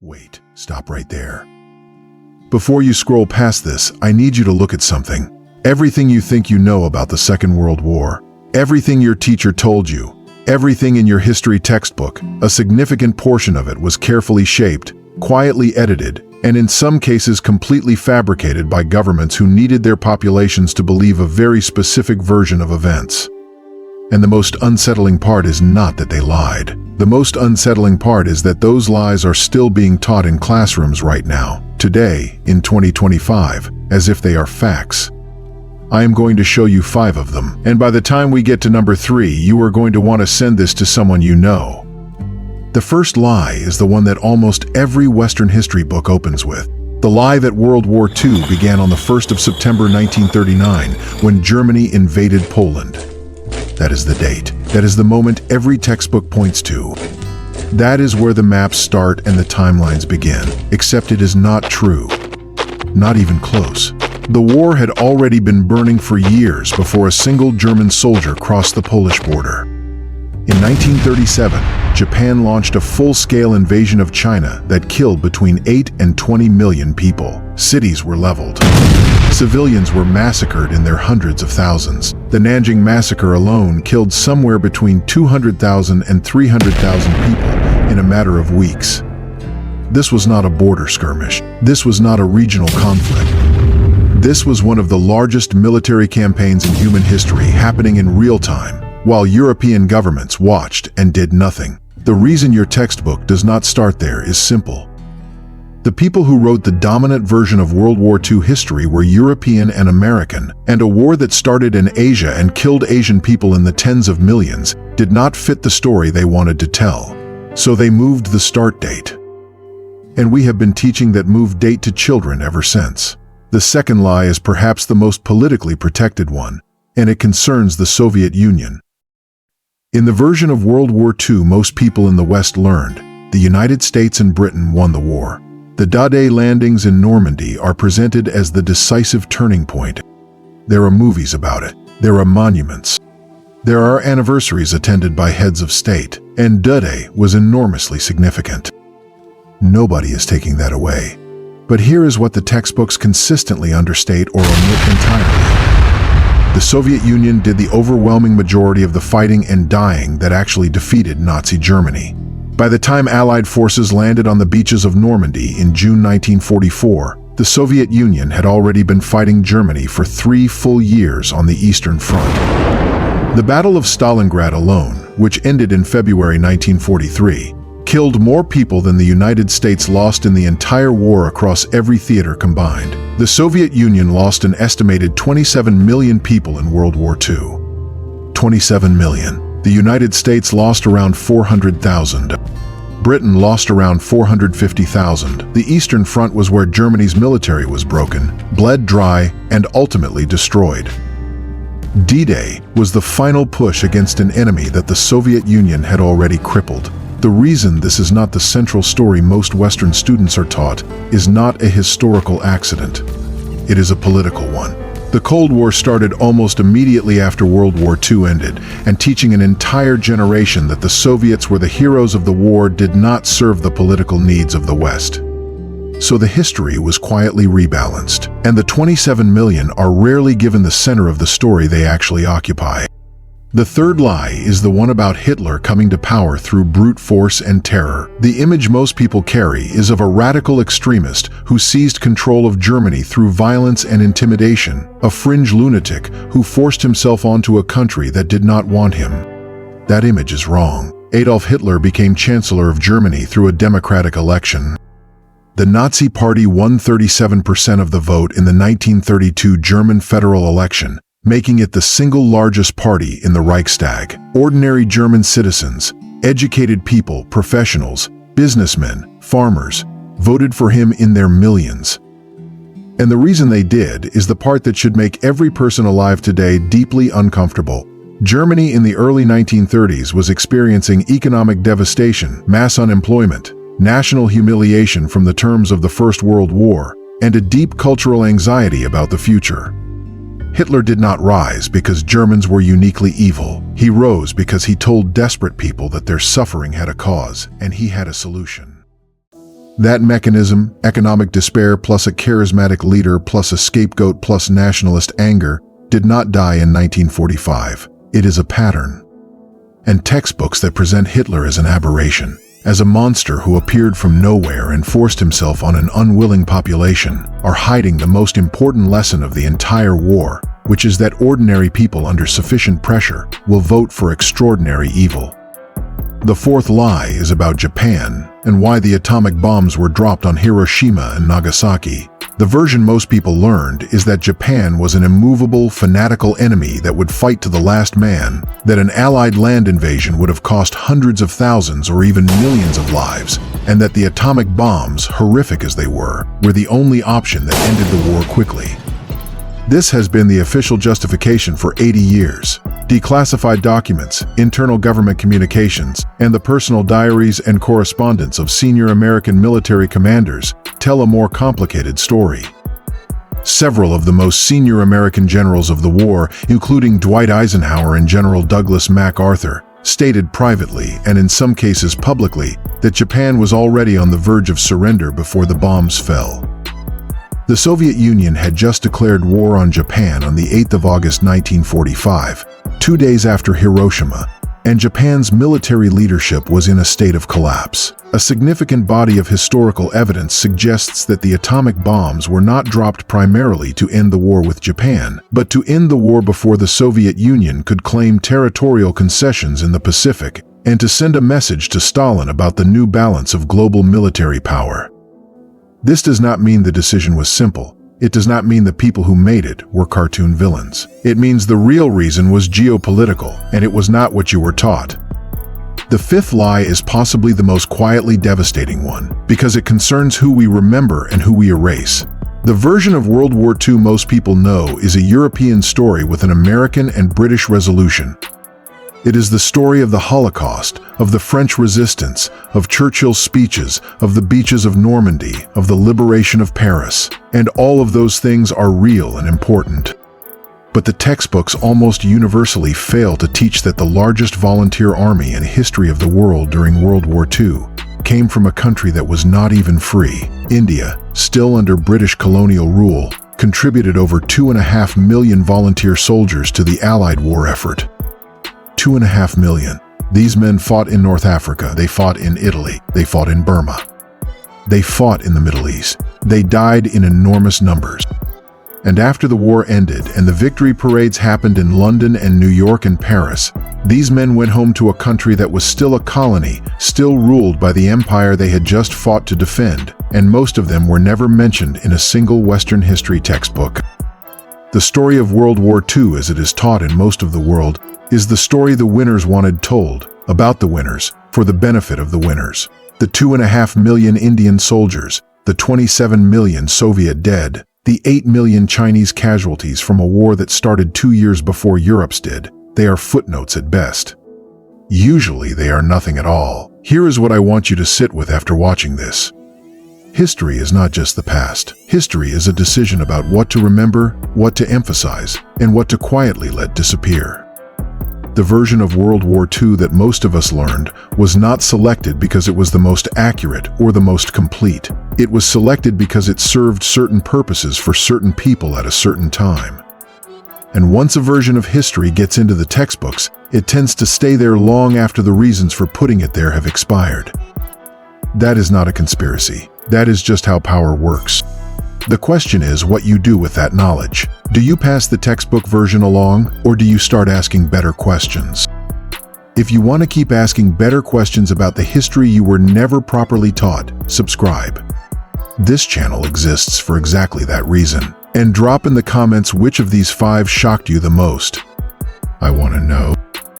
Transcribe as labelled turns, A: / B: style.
A: Wait, stop right there. Before you scroll past this, I need you to look at something. Everything you think you know about the Second World War, everything your teacher told you, everything in your history textbook, a significant portion of it was carefully shaped, quietly edited, and in some cases completely fabricated by governments who needed their populations to believe a very specific version of events. And the most unsettling part is not that they lied. The most unsettling part is that those lies are still being taught in classrooms right now, today, in 2025, as if they are facts. I am going to show you 5 of them, and by the time we get to number 3, you are going to want to send this to someone you know. The first lie is the one that almost every Western history book opens with. The lie that World War II began on the 1st of September 1939, when Germany invaded Poland. That is the date. That is the moment every textbook points to. That is where the maps start and the timelines begin, except it is not true. Not even close. The war had already been burning for years before a single German soldier crossed the Polish border. In 1937, Japan launched a full-scale invasion of China that killed between 8 and 20 million people. Cities were leveled. Civilians were massacred in their hundreds of thousands. The Nanjing Massacre alone killed somewhere between 200,000 and 300,000 people in a matter of weeks. This was not a border skirmish. This was not a regional conflict. This was one of the largest military campaigns in human history, happening in real time, while European governments watched and did nothing. The reason your textbook does not start there is simple. The people who wrote the dominant version of World War II history were European and American, and a war that started in Asia and killed Asian people in the tens of millions did not fit the story they wanted to tell. So they moved the start date. And we have been teaching that move date to children ever since. The second lie is perhaps the most politically protected one, and it concerns the Soviet Union. In the version of World War II most people in the West learned, the United States and Britain won the war. The D-Day landings in Normandy are presented as the decisive turning point. There are movies about it. There are monuments. There are anniversaries attended by heads of state, and D-Day was enormously significant. Nobody is taking that away. But here is what the textbooks consistently understate or omit entirely. The Soviet Union did the overwhelming majority of the fighting and dying that actually defeated Nazi Germany. By the time Allied forces landed on the beaches of Normandy in June 1944, the Soviet Union had already been fighting Germany for 3 full years on the Eastern Front. The Battle of Stalingrad alone, which ended in February 1943, killed more people than the United States lost in the entire war across every theater combined. The Soviet Union lost an estimated 27 million people in World War II. 27 million. The United States lost around 400,000. Britain lost around 450,000. The Eastern Front was where Germany's military was broken, bled dry, and ultimately destroyed. D-Day was the final push against an enemy that the Soviet Union had already crippled. The reason this is not the central story most Western students are taught is not a historical accident. It is a political one. The Cold War started almost immediately after World War II ended, and teaching an entire generation that the Soviets were the heroes of the war did not serve the political needs of the West. So the history was quietly rebalanced, and the 27 million are rarely given the center of the story they actually occupy. The third lie is the one about Hitler coming to power through brute force and terror. The image most people carry is of a radical extremist who seized control of Germany through violence and intimidation, a fringe lunatic who forced himself onto a country that did not want him. That image is wrong. Adolf Hitler became Chancellor of Germany through a democratic election. The Nazi Party won 37% of the vote in the 1932 German federal election, making it the single largest party in the Reichstag. Ordinary German citizens, educated people, professionals, businessmen, farmers, voted for him in their millions. And the reason they did is the part that should make every person alive today deeply uncomfortable. Germany in the early 1930s was experiencing economic devastation, mass unemployment, national humiliation from the terms of the First World War, and a deep cultural anxiety about the future. Hitler did not rise because Germans were uniquely evil. He rose because he told desperate people that their suffering had a cause, and he had a solution. That mechanism, economic despair plus a charismatic leader plus a scapegoat plus nationalist anger, did not die in 1945. It is a pattern. And textbooks that present Hitler as an aberration, as a monster who appeared from nowhere and forced himself on an unwilling population, are hiding the most important lesson of the entire war, which is that ordinary people under sufficient pressure will vote for extraordinary evil. The fourth lie is about Japan and why the atomic bombs were dropped on Hiroshima and Nagasaki. The version most people learned is that Japan was an immovable, fanatical enemy that would fight to the last man, that an Allied land invasion would have cost hundreds of thousands or even millions of lives, and that the atomic bombs, horrific as they were the only option that ended the war quickly. This has been the official justification for 80 years. Declassified documents, internal government communications, and the personal diaries and correspondence of senior American military commanders tell a more complicated story. Several of the most senior American generals of the war, including Dwight Eisenhower and General Douglas MacArthur, stated privately, and in some cases publicly, that Japan was already on the verge of surrender before the bombs fell. The Soviet Union had just declared war on Japan on the 8th of August 1945, 2 days after Hiroshima, and Japan's military leadership was in a state of collapse. A significant body of historical evidence suggests that the atomic bombs were not dropped primarily to end the war with Japan, but to end the war before the Soviet Union could claim territorial concessions in the Pacific, and to send a message to Stalin about the new balance of global military power. This does not mean the decision was simple. It does not mean the people who made it were cartoon villains. It means the real reason was geopolitical, and it was not what you were taught. The fifth lie is possibly the most quietly devastating one, because it concerns who we remember and who we erase. The version of World War II most people know is a European story with an American and British resolution. It is the story of the Holocaust, of the French resistance, of Churchill's speeches, of the beaches of Normandy, of the liberation of Paris. And all of those things are real and important. But the textbooks almost universally fail to teach that the largest volunteer army in history of the world during World War II came from a country that was not even free. India, still under British colonial rule, contributed over 2.5 million volunteer soldiers to the Allied war effort. 2.5 million. These men fought in North Africa, they fought in Italy, they fought in Burma. They fought in the Middle East. They died in enormous numbers. And after the war ended and the victory parades happened in London and New York and Paris, these men went home to a country that was still a colony, still ruled by the empire they had just fought to defend, and most of them were never mentioned in a single Western history textbook. The story of World War II, as it is taught in most of the world, is the story the winners wanted told, about the winners, for the benefit of the winners. The 2.5 million Indian soldiers, the 27 million Soviet dead, the 8 million Chinese casualties from a war that started 2 years before Europe's did, they are footnotes at best. Usually they are nothing at all. Here is what I want you to sit with after watching this. History is not just the past. History is a decision about what to remember, what to emphasize, and what to quietly let disappear. The version of World War II that most of us learned was not selected because it was the most accurate or the most complete. It was selected because it served certain purposes for certain people at a certain time. And once a version of history gets into the textbooks, it tends to stay there long after the reasons for putting it there have expired. That is not a conspiracy. That is just how power works. The question is what you do with that knowledge. Do you pass the textbook version along, or do you start asking better questions? If you want to keep asking better questions about the history you were never properly taught, subscribe. This channel exists for exactly that reason. And drop in the comments which of these 5 shocked you the most. I want to know.